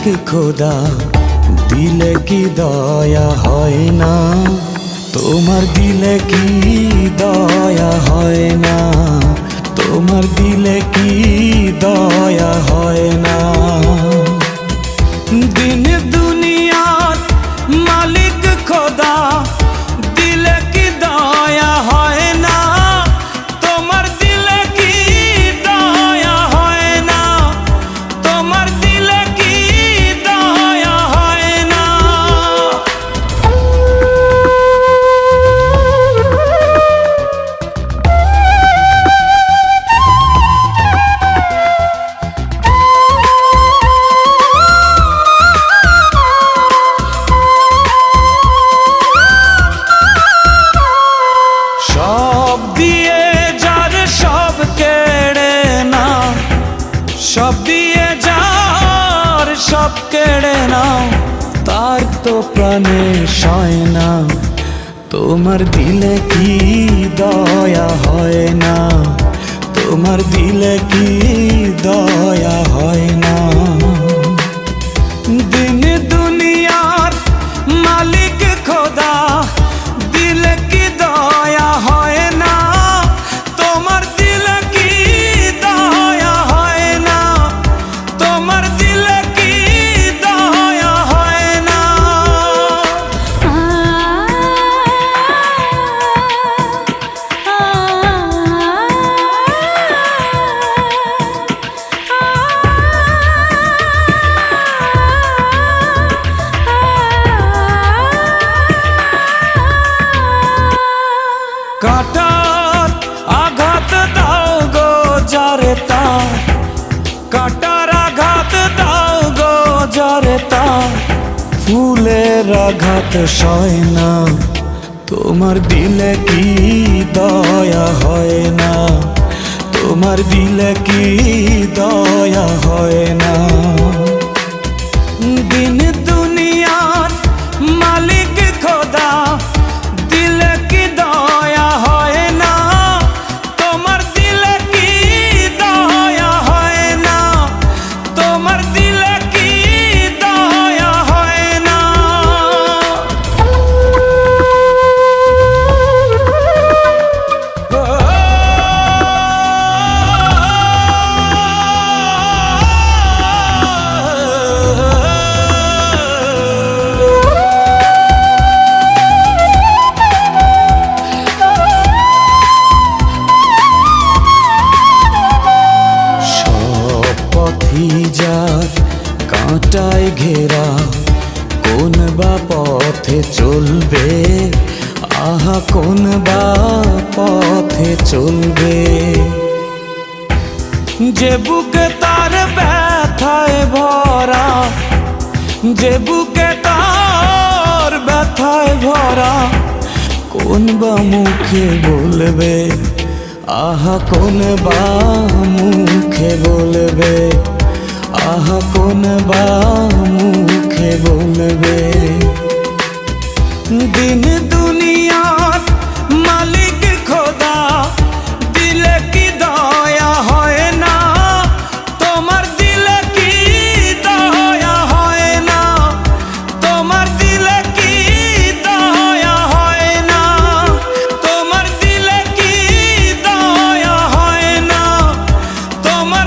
খোদা দিলে কি দয়া হয় না, তোমার দিলে কি দয়া হয় না, তোমার দিলে কি দয়া হয় না। দিন দুনিয়ার মালিক খোদা দিলে কি দয়া হয় না, তোমার দিলে কি দয়া হয় না, তোমার দিলে কি দয়া হয় না। সব দিয়ে যার সব কেড়ে নাও, সব দিয়ে যার সব কেড়ে নাও, তার তো প্রাণে সয় না, তোমার দিলে কি দয়া হয় না, তোমার দিলে কি দয়া হয় না। দিন দুনিয়ার মালিক খোদা দিলে কি দয়া হয় না, তোমার দিলে কি দয়া হয় না, তোমার দিলে কি দয়া হয় না। কাটার আঘাত দাও গো যারে তার, কাটার আঘাত দাও গো যারে তার, ফুলের আঘাত সয় না, তোমার দিলে কি দয়া হয় না, তোমার দিলে কি দয়া হয় না। দিন দুনিয়ার মালিক খোদা দিলে কি দয়া হয় না, তোমার দিলে কি দয়া হয় না, তোমার দিলে কি দয়া হয় না। যার কাঁটায় ঘেরা কোন বা পথে চলবে, আহা কোন বা পথে চলবে। যে বুকে তার ব্যথায় ভরা, যে বুকে তার ব্যথায় ভরা, কোন বা মুখে বলবে, আহা কোন বা মুখে বলবে, আহা কোন বা মুখে বলবে। দিন দুনিয়ার মালিক খোদা দিলে কি দয়া হয় না, তোমার দিলে কি দয়া হয় না, তোমার দিলে কি দয়া হয় না, তোমার দিলে কি দয়া হয় না, তোমার